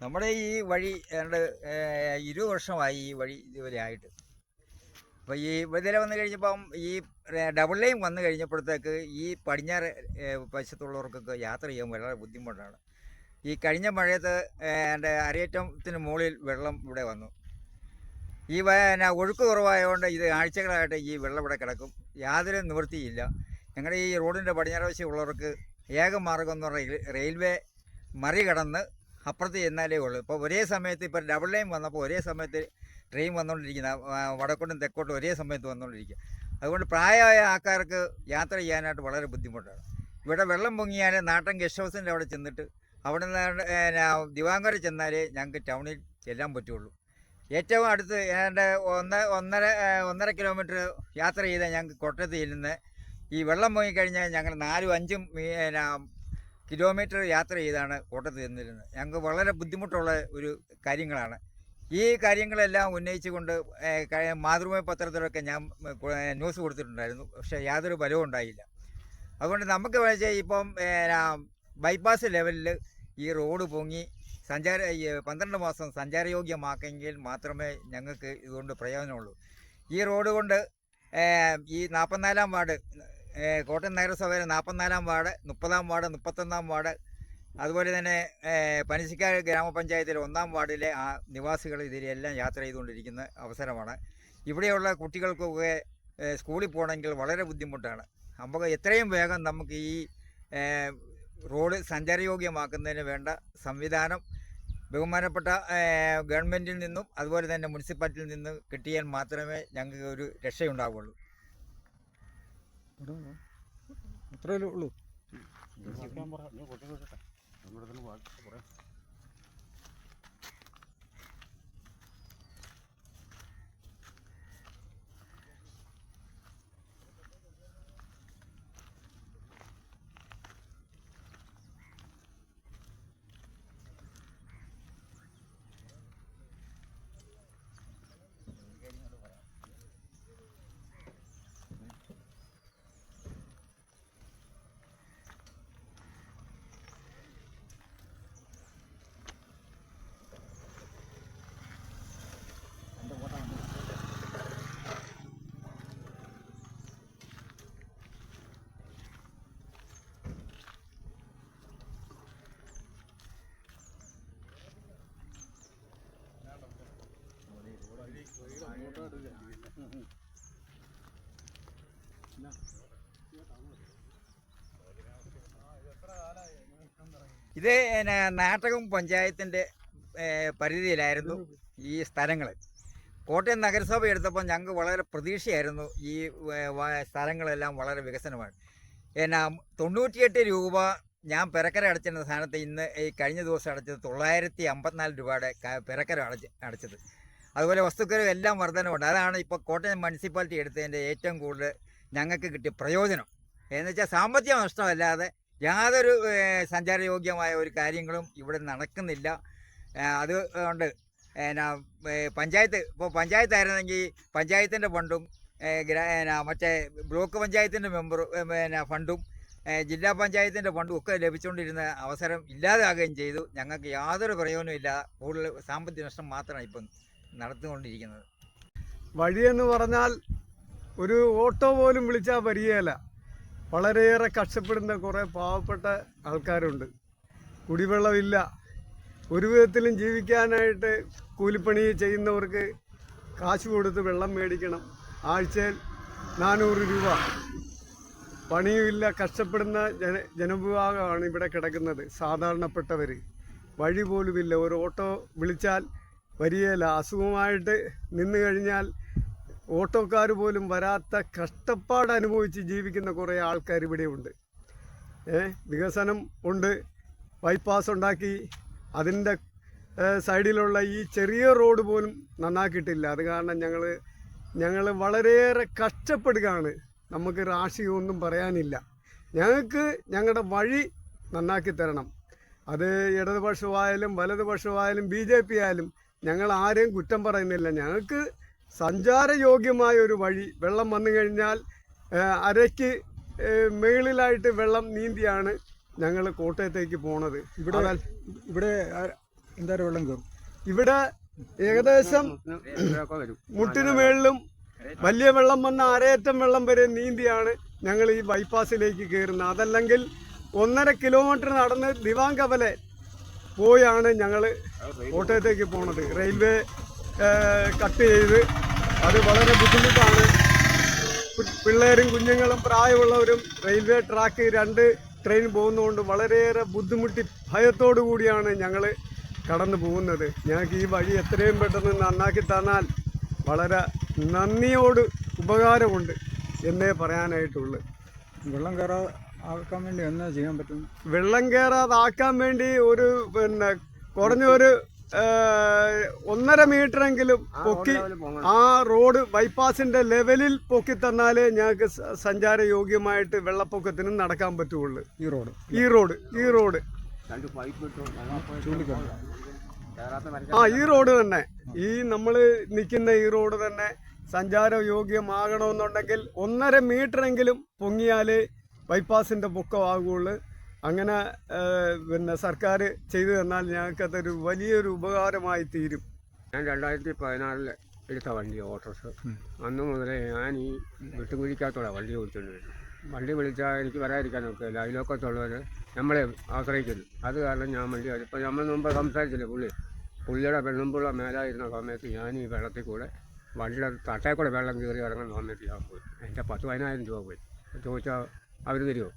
നമ്മുടെ ഈ വഴി ഏതാണ്ട് 20 വർഷമായി ഈ വഴി ഇതുവരെ ആയിട്ട്. അപ്പോൾ ഈ ഇതിലെ വന്നു കഴിഞ്ഞപ്പം ഈ ഡബിൾ ലൈൻ വന്നു കഴിഞ്ഞപ്പോഴത്തേക്ക് ഈ പടിഞ്ഞാറ് വശത്തുള്ളവർക്കൊക്കെ യാത്ര ചെയ്യാൻ വളരെ ബുദ്ധിമുട്ടാണ്. ഈ കഴിഞ്ഞ മഴയത്ത് എൻ്റെ അരയേറ്റത്തിന് മുകളിൽ വെള്ളം ഇവിടെ വന്നു. ഈ ഒഴുക്ക് കുറവായതുകൊണ്ട് ഇത് ആഴ്ചകളായിട്ട് ഈ വെള്ളം ഇവിടെ കിടക്കും. യാതൊരു നിവൃത്തിയില്ല. ഞങ്ങളുടെ ഈ റോഡിൻ്റെ പടിഞ്ഞാറ് വശമുള്ളവർക്ക് ഏക മാർഗം എന്ന് പറഞ്ഞാൽ റെയിൽവേ മറികടന്ന് അപ്പുറത്ത് ചെന്നാലേ ഉള്ളൂ. ഇപ്പോൾ ഒരേ സമയത്ത് ഇപ്പോൾ ഡബിൾ ലൈൻ വന്നപ്പോൾ ഒരേ സമയത്ത് ട്രെയിൻ വന്നുകൊണ്ടിരിക്കുന്ന വടക്കോട്ടും തെക്കോട്ടും ഒരേ സമയത്ത് വന്നുകൊണ്ടിരിക്കുക. അതുകൊണ്ട് പ്രായമായ ആൾക്കാർക്ക് യാത്ര ചെയ്യാനായിട്ട് വളരെ ബുദ്ധിമുട്ടാണ്. ഇവിടെ വെള്ളം പൊങ്ങിയാൽ നാട്ടൻ ഗസ്റ്റ് ഹൗസിൻ്റെ അവിടെ ചെന്നിട്ട് അവിടെ നിന്ന് ദിവാങ്കര ചെന്നാലേ ഞങ്ങൾക്ക് ടൗണിൽ ചെല്ലാൻ പറ്റുള്ളൂ. ഏറ്റവും അടുത്ത് ഏതാണ്ട് ഒന്നര കിലോമീറ്റർ യാത്ര ചെയ്താൽ ഞങ്ങൾക്ക് കോട്ടയത്ത് ചെല്ലുന്നത്. ഈ വെള്ളം പൊങ്ങിക്കഴിഞ്ഞാൽ ഞങ്ങൾ 4-5 കിലോമീറ്റർ യാത്ര ചെയ്താണ് കോട്ടയത്ത് ചെന്നിരുന്നത്. ഞങ്ങൾക്ക് വളരെ ബുദ്ധിമുട്ടുള്ള ഒരു കാര്യങ്ങളാണ്. ഈ കാര്യങ്ങളെല്ലാം ഉന്നയിച്ചുകൊണ്ട് മാതൃഭൂമി പത്രത്തിലൊക്കെ ഞാൻ ന്യൂസ് കൊടുത്തിട്ടുണ്ടായിരുന്നു. പക്ഷേ യാതൊരു ഫലവും ഉണ്ടായില്ല. അതുകൊണ്ട് നമുക്ക് വെച്ചാൽ ഇപ്പം ബൈപ്പാസ് ലെവലിൽ ഈ റോഡ് പൊങ്ങി 12 മാസം സഞ്ചാരയോഗ്യമാക്കെങ്കിൽ മാത്രമേ ഞങ്ങൾക്ക് ഇതുകൊണ്ട് പ്രയോജനമുള്ളൂ. ഈ റോഡ് കൊണ്ട് ഈ 44-ാം വാർഡ്, കോട്ടയം നഗരസഭയിലെ 44-ാം വാർഡ്, 30-ാം വാർഡ്, 31-ാം വാർഡ്, അതുപോലെ തന്നെ പനച്ചിക്കാട് ഗ്രാമപഞ്ചായത്തിലെ 1-ാം വാർഡിലെ നിവാസികൾ ഇതിലെല്ലാം യാത്ര ചെയ്തുകൊണ്ടിരിക്കുന്ന അവസരമാണ്. ഇവിടെയുള്ള കുട്ടികൾക്കൊക്കെ സ്കൂളിൽ പോകണമെങ്കിൽ വളരെ ബുദ്ധിമുട്ടാണ്. നമുക്ക് എത്രയും വേഗം നമുക്ക് ഈ റോഡ് സഞ്ചാരയോഗ്യമാക്കുന്നതിന് വേണ്ട സംവിധാനം ബഹുമാനപ്പെട്ട ഗവൺമെൻറ്റിൽ നിന്നും അതുപോലെ തന്നെ മുനിസിപ്പാലിറ്റിയിൽ നിന്നും കിട്ടിയാൽ മാത്രമേ ഞങ്ങൾക്ക് ഒരു രക്ഷയുണ്ടാവുള്ളൂ. അത്രേ ഉള്ളൂ. ഇത് നാട്ടകം പഞ്ചായത്തിൻ്റെ പരിധിയിലായിരുന്നു ഈ സ്ഥലങ്ങൾ. കോട്ടയം നഗരസഭ എടുത്തപ്പോൾ ഞങ്ങൾക്ക് വളരെ പ്രതീക്ഷയായിരുന്നു. ഈ സ്ഥലങ്ങളെല്ലാം വളരെ വികസനമാണ്. 98 രൂപ ഞാൻ പെരക്കര അടച്ചിരുന്ന സ്ഥാനത്ത് ഇന്ന് ഈ കഴിഞ്ഞ ദിവസം അടച്ചത് 954 രൂപയുടെ പെരക്കര അടച്ചത്. അതുപോലെ വസ്തുക്കളും എല്ലാം വർധനമുണ്ട്. അതാണ് ഇപ്പോൾ കോട്ടയം മുനിസിപ്പാലിറ്റി എടുത്തതിൻ്റെ ഏറ്റവും കൂടുതൽ ഞങ്ങൾക്ക് കിട്ടിയ പ്രയോജനം. എന്ന് വെച്ചാൽ സാമ്പത്തിക നഷ്ടമല്ലാതെ യാതൊരു സഞ്ചാരയോഗ്യമായ ഒരു കാര്യങ്ങളും ഇവിടെ നടക്കുന്നില്ല. അതുകൊണ്ട് പഞ്ചായത്തായിരുന്നെങ്കിൽ പഞ്ചായത്തിൻ്റെ ഫണ്ടും മറ്റേ ബ്ലോക്ക് പഞ്ചായത്തിൻ്റെ ഫണ്ടും ജില്ലാ പഞ്ചായത്തിൻ്റെ ഫണ്ടും ഒക്കെ ലഭിച്ചുകൊണ്ടിരുന്ന അവസരം ഇല്ലാതാകുകയും ചെയ്തു. ഞങ്ങൾക്ക് യാതൊരു പ്രയോജനവും ഇല്ല. കൂടുതൽ സാമ്പത്തിക നഷ്ടം മാത്രമാണ് ഇപ്പം നടത്തിക്കൊണ്ടിരിക്കുന്നത്. വഴിയെന്ന് പറഞ്ഞാൽ ഒരു ഓട്ടോ പോലും വിളിച്ചാൽ വരികയില്ല. വളരെയേറെ കഷ്ടപ്പെടുന്ന കുറേ പാവപ്പെട്ട ആൾക്കാരുണ്ട്. കുടിവെള്ളമില്ല. ഒരു വിധത്തിലും ജീവിക്കാനായിട്ട് കൂലിപ്പണി ചെയ്യുന്നവർക്ക് കാശ് കൊടുത്ത് വെള്ളം മേടിക്കണം. ആഴ്ചയിൽ 400 രൂപ. പണിയുമില്ല. കഷ്ടപ്പെടുന്ന ജനവിഭാഗമാണ് ഇവിടെ കിടക്കുന്നത്. സാധാരണപ്പെട്ടവർ വഴി പോലുമില്ല. ഒരു ഓട്ടോ വിളിച്ചാൽ വരികയില്ല. അസുഖമായിട്ട് നിന്ന് കഴിഞ്ഞാൽ ഓട്ടോക്കാർ പോലും വരാത്ത കഷ്ടപ്പാട് അനുഭവിച്ച് ജീവിക്കുന്ന കുറേ ആൾക്കാർ ഇവിടെയുണ്ട്. വികസനം ഉണ്ട്. ബൈപ്പാസ് ഉണ്ടാക്കി. അതിൻ്റെ സൈഡിലുള്ള ഈ ചെറിയ റോഡ് പോലും നന്നാക്കിയിട്ടില്ല. അത് കാരണം ഞങ്ങൾ വളരെയേറെ കഷ്ടപ്പെടുകയാണ്. നമുക്ക് രാഷ്ട്രീയമൊന്നും പറയാനില്ല. ഞങ്ങൾക്ക് ഞങ്ങളുടെ വഴി നന്നാക്കി തരണം. അത് ഇടതുപക്ഷമായാലും വലതുപക്ഷമായാലും BJP ആയാലും ഞങ്ങൾ ആരെയും കുറ്റം പറയുന്നില്ല. ഞങ്ങൾക്ക് സഞ്ചാരയോഗ്യമായ ഒരു വഴി. വെള്ളം വന്നു കഴിഞ്ഞാൽ അരയ്ക്ക് മേളിലായിട്ട് വെള്ളം നീന്തിയാണ് ഞങ്ങൾ കോട്ടയത്തേക്ക് പോണത്. ഇവിടെ എന്തായാലും വെള്ളം കയറും. ഇവിടെ ഏകദേശം മുട്ടിന് മേളിലും വലിയ വെള്ളം വന്ന അരയറ്റം വെള്ളം വരെ നീന്തിയാണ് ഞങ്ങൾ ഈ ബൈപ്പാസിലേക്ക് കയറുന്നത്. അതല്ലെങ്കിൽ 1.5 കിലോമീറ്റർ നടന്ന് ദിവാങ്കവലെ പോയാണ് ഞങ്ങൾ കോട്ടയത്തേക്ക് പോണത്. റെയിൽവേ കട്ട് ചെയ്ത് അത് വളരെ ബുദ്ധിമുട്ടാണ്. പിള്ളേരും കുഞ്ഞുങ്ങളും പ്രായമുള്ളവരും റെയിൽവേ ട്രാക്ക് 2 ട്രെയിൻ പോകുന്നതുകൊണ്ട് വളരെയേറെ ബുദ്ധിമുട്ടി ഭയത്തോടു കൂടിയാണ് ഞങ്ങൾ കടന്നു പോകുന്നത്. ഞങ്ങൾക്ക് ഈ വഴി എത്രയും പെട്ടെന്ന് നന്നാക്കി തന്നാൽ വളരെ നന്ദിയോട് ഉപകാരമുണ്ട് എന്നേ പറയാനായിട്ടുള്ളൂ. വെള്ളം കയറാതെ ആക്കാൻ വേണ്ടി എന്നാ ചെയ്യാൻ പറ്റും? വെള്ളം കയറാതാക്കാൻ വേണ്ടി ഒരു കുറഞ്ഞൊരു 1.5 മീറ്ററെങ്കിലും പൊക്കി ആ റോഡ് ബൈപ്പാസിന്റെ ലെവലിൽ പൊക്കി തന്നാലേ ഞങ്ങൾക്ക് സഞ്ചാരയോഗ്യമായിട്ട് വെള്ളപ്പൊക്കത്തിനും നടക്കാൻ പറ്റുള്ളൂ. ഈ റോഡ് ഈ റോഡ് തന്നെ, ഈ നമ്മൾ നിൽക്കുന്ന ഈ റോഡ് തന്നെ സഞ്ചാരയോഗ്യമാകണമെന്നുണ്ടെങ്കിൽ 1.5 മീറ്ററെങ്കിലും പൊങ്ങിയാലേ ബൈപ്പാസിന്റെ പൊക്കമാകുള്ളൂ. അങ്ങനെ സർക്കാർ ചെയ്തു തന്നാൽ ഞങ്ങൾക്കതൊരു വലിയൊരു ഉപകാരമായി തീരും. ഞാൻ 2014 എടുത്ത വണ്ടി ഓട്ടോസ്. അന്ന് മുതലേ ഞാൻ ഈ വിട്ടുകുഴിക്കകത്തോടെ വണ്ടി ഓടിച്ചുകൊണ്ട് വരും. വണ്ടി വിളിച്ചാൽ എനിക്ക് വരാതിരിക്കാൻ നോക്കില്ല. അയൽവക്കത്തുള്ളവർ നമ്മളെ ആശ്രയിക്കുന്നു. അത് കാരണം ഞാൻ വണ്ടി ഇപ്പം നമ്മൾ മുമ്പ് സംസാരിച്ചില്ലേ, പുള്ളിയുടെ പെണ്ണുമ്പുള്ള മേലായിരുന്ന സമയത്ത് ഞാൻ ഈ വെള്ളത്തിൽ കൂടെ വണ്ടിയുടെ തട്ടയിൽ കൂടെ വെള്ളം കയറി ഇറങ്ങുന്ന സമയത്ത് ഞാൻ പോയി. എൻ്റെ 10,000 രൂപ പോയി. ചോദിച്ചാൽ അവർ തരുമോ?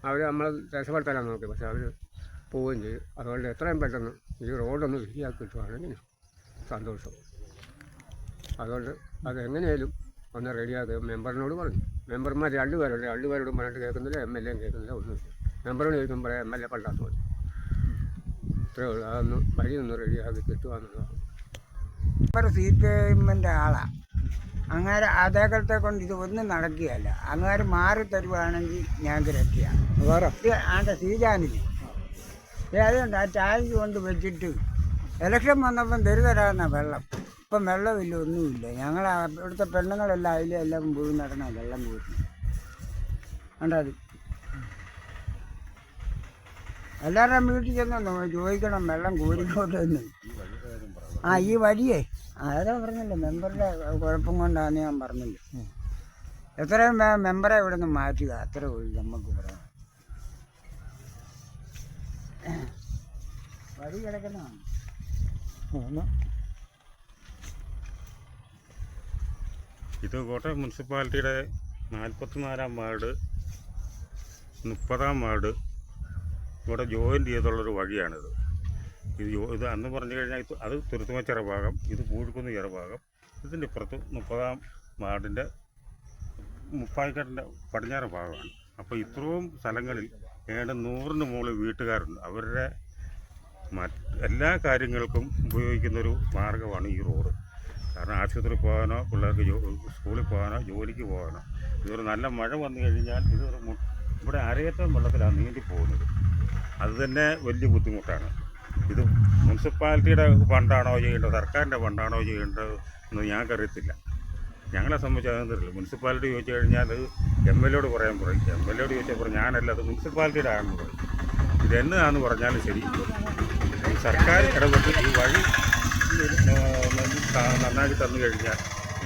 അവർ നമ്മളെ രക്ഷപ്പെടുത്താനാണ് നോക്കി. പക്ഷെ അവർ പോവുകയും ചെയ്യും. അതുകൊണ്ട് എത്രയും പെട്ടെന്ന് ഈ റോഡൊന്ന് ശരിയാക്കി കിട്ടുവാണെങ്കിൽ സന്തോഷം. അതുകൊണ്ട് അതെങ്ങനെയാലും ഒന്ന് റെഡിയാക്കുക. മെമ്പറിനോട് പറഞ്ഞു. മെമ്പർമാർ 2 പേരുണ്ട്. 2 പേരോടും പറഞ്ഞിട്ട് കേൾക്കുന്നില്ല. MLA കേൾക്കുന്നില്ല. ഒന്നുമില്ല. മെമ്പറിനോട് ചോദിക്കുമ്പോൾ MLA പണ്ടാത്ത മതി. ഇത്രയേ ഉള്ളൂ. അതൊന്ന് വഴി ഒന്ന് റെഡിയാക്കി കിട്ടുകയെന്നുള്ളതാണ്. മെമ്പർ CPIM-ൻ്റെ ആളാണ്. അങ്ങനെ അതേകളത്തെ കൊണ്ട് ഇത് ഒന്നും നടക്കുകയല്ല. അങ്ങനെ മാറി തരുവാണെങ്കിൽ ഞങ്ങൾക്ക് രക്ഷയാണ്. ആൻ്റെ സീജാനിന് അതുകൊണ്ട് ആ ടാങ്ക് കൊണ്ട് വെച്ചിട്ട് ഇലക്ഷൻ വന്നപ്പം തരുതരാന്ന വെള്ളം. ഇപ്പം വെള്ളമില്ല, ഒന്നുമില്ല. ഞങ്ങൾ ഇവിടുത്തെ പെണ്ണുങ്ങളെല്ലാം അതിലെല്ലാം പോയി നടന്ന വെള്ളം കൂട്ടുന്നു. കണ്ടത് എല്ലാവരുടെയും വീട്ടിൽ ചെന്നോ ചോദിക്കണം വെള്ളം കോരിക്കോട്ടെന്ന്. ഈ വഴിയേ അതാ പറഞ്ഞില്ല, മെമ്പറുടെ കുഴപ്പം കൊണ്ടാണ് ഞാൻ പറഞ്ഞില്ല. എത്രയും മെമ്പറെ ഇവിടെ നിന്ന് മാറ്റുക, അത്ര ഒഴി നമുക്ക് പറയാം. വഴി കിടക്കുന്നതാണ്. ഇത് കോട്ടയം മുനിസിപ്പാലിറ്റിയുടെ 44-ാം വാർഡ് 30-ാം വാർഡ് ഇവിടെ ജോയിൻ്റ് ചെയ്തുള്ളൊരു വഴിയാണിത്. ഇത് അന്ന് പറഞ്ഞു കഴിഞ്ഞാൽ അത് തുരുത്തുമച്ചിറ ഭാഗം, ഇത് പൂഴിക്കുന്ന് ചിറ ഭാഗം. ഇതിൻ്റെ ഇപ്പുറത്ത് 30-ാം വാർഡിൻ്റെ മുപ്പായിക്കാട്ടിൻ്റെ പടിഞ്ഞാറ് ഭാഗമാണ്. അപ്പോൾ ഇത്രയും സ്ഥലങ്ങളിൽ ഏതാണ്ട് 100-ന് മുകളിൽ വീട്ടുകാരുണ്ട്. അവരുടെ എല്ലാ കാര്യങ്ങൾക്കും ഉപയോഗിക്കുന്നൊരു മാർഗ്ഗമാണ് ഈ റോഡ്. കാരണം ആശുപത്രി പോകാനോ, പിള്ളേർക്ക് സ്കൂളിൽ പോകാനോ, ജോലിക്ക് പോകാനോ, ഇതൊരു നല്ല മഴ വന്നു കഴിഞ്ഞാൽ ഇവിടെ അരയറ്റം വെള്ളത്തിലാണ് നീന്തി പോകുന്നത്. അത് തന്നെ വലിയ ബുദ്ധിമുട്ടാണ്. ഇത് മുനിസിപ്പാലിറ്റിയുടെ ഫണ്ടാണോ ചെയ്യേണ്ടത്, സർക്കാരിൻ്റെ ഫണ്ടാണോ ചെയ്യേണ്ടത് എന്ന് ഞങ്ങൾക്കറിയത്തില്ല. ഞങ്ങളെ സംബന്ധിച്ച് അതൊന്നുമില്ല. മുനിസിപ്പാലിറ്റി ചോദിച്ചു കഴിഞ്ഞാൽ അത് MLA-യോട് പറയാൻ പറയും. MLA-യോട് ചോദിച്ചപ്പോൾ ഞാനല്ല, അത് മുനിസിപ്പാലിറ്റിയുടെ ആണെന്ന് പറയും. ഇതെന്നാന്ന് പറഞ്ഞാലും ശരി, സർക്കാർ ഇടപെട്ട് ഈ വഴി നന്നാക്കി തന്നു കഴിഞ്ഞാൽ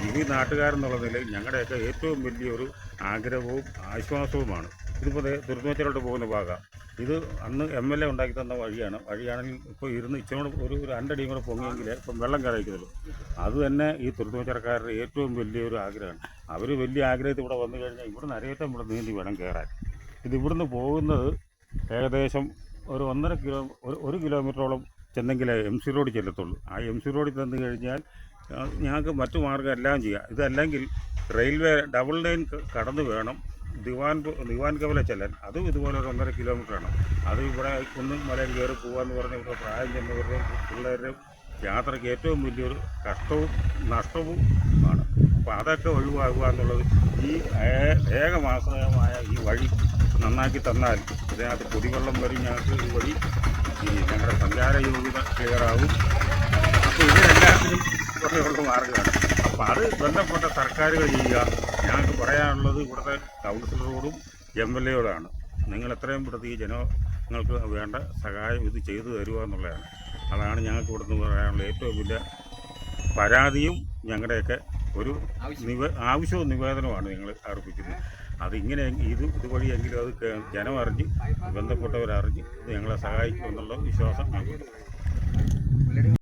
ഈ നാട്ടുകാരെന്നുള്ള നിലയിൽ ഞങ്ങളുടെയൊക്കെ ഏറ്റവും വലിയൊരു ആഗ്രഹവും ആശ്വാസവുമാണ്. ഇതിപ്പോൾ തുരുത്തുമച്ചിലോട്ട് പോകുന്ന ഭാഗം ഇത് അന്ന് MLA ഉണ്ടാക്കി തന്ന വഴിയാണെങ്കിൽ ഇപ്പോൾ ഇച്ചിരി ഒരു 2 അടിയും കൂടെ പൊങ്ങിയെങ്കിൽ ഇപ്പം വെള്ളം കയറിക്കുന്നുള്ളൂ. അത് തന്നെ ഈ തുരുത്തുമച്ചിറക്കാരുടെ ഏറ്റവും വലിയൊരു ആഗ്രഹമാണ്. അവർ വലിയ ആഗ്രഹത്തിൽ ഇവിടെ വന്നു കഴിഞ്ഞാൽ ഇവിടുന്ന് അരയറ്റം ഇവിടെ നീന്തി വേണം കയറാൻ. ഇത് ഇവിടുന്ന് പോകുന്നത് ഏകദേശം ഒരു 1 കിലോമീറ്ററോളം ചെന്നെങ്കിലേ MC റോഡ് ചെല്ലത്തുള്ളൂ. ആ MC റോഡിൽ തന്നു കഴിഞ്ഞാൽ ഞങ്ങൾക്ക് മറ്റു മാർഗ്ഗം എല്ലാം ചെയ്യാം. ഇതല്ലെങ്കിൽ റെയിൽവേ ഡബിൾ ലൈൻ കടന്ന് വേണം ദിവാൻ കവല ചെല്ലാൻ. അതും ഇതുപോലെ ഒരു 1.5 കിലോമീറ്ററാണ്. അത് ഇവിടെ കുന്നും മലയിൽ കയറി പോകാമെന്ന് പറഞ്ഞാൽ ഇവിടെ പ്രായം ചെന്നവരുടെയും പിള്ളേരുടെയും യാത്രയ്ക്ക് ഏറ്റവും വലിയൊരു കഷ്ടവും നഷ്ടവും ആണ്. അപ്പോൾ അതൊക്കെ ഒഴിവാക്കുക എന്നുള്ളത് ഈ ഏകമാശ്രയമായ ഈ വഴി നന്നാക്കി തന്നാൽ ഇതിനകത്ത് കുടിവെള്ളം വരും. ഞങ്ങൾക്ക് ഈ വഴി ഞങ്ങളുടെ സഞ്ചാരയോഗ്യത ക്ലിയറാവും. അപ്പോൾ ഇതിനെല്ലാത്തിനും കുറച്ചുള്ള മാർഗ്ഗമാണ്. അപ്പോൾ അത് ബന്ധപ്പെട്ട സർക്കാരുകൾ ചെയ്യുക. ഞങ്ങൾക്ക് പറയാനുള്ളത് ഇവിടുത്തെ കൗൺസിലറോടും MLA-യോടാണ്. നിങ്ങൾ എത്രയും പെട്ടെന്ന് ഈ ജനങ്ങൾക്ക് വേണ്ട സഹായം ഇത് ചെയ്തു തരിക എന്നുള്ളതാണ്. അതാണ് ഞങ്ങൾക്ക് ഇവിടുന്ന് പറയാനുള്ള ഏറ്റവും വലിയ പരാതിയും ഞങ്ങളുടെയൊക്കെ ഒരു ആവശ്യവും നിവേദനവുമാണ് ഞങ്ങൾ അർപ്പിക്കുന്നത്. അതിങ്ങനെ ഇതുവഴിയെങ്കിലും അത് ജനം അറിഞ്ഞ് ബന്ധപ്പെട്ടവരറിഞ്ഞ് ഇത് ഞങ്ങളെ സഹായിക്കുമെന്നുള്ള വിശ്വാസം ഞങ്ങൾക്കുണ്ട്.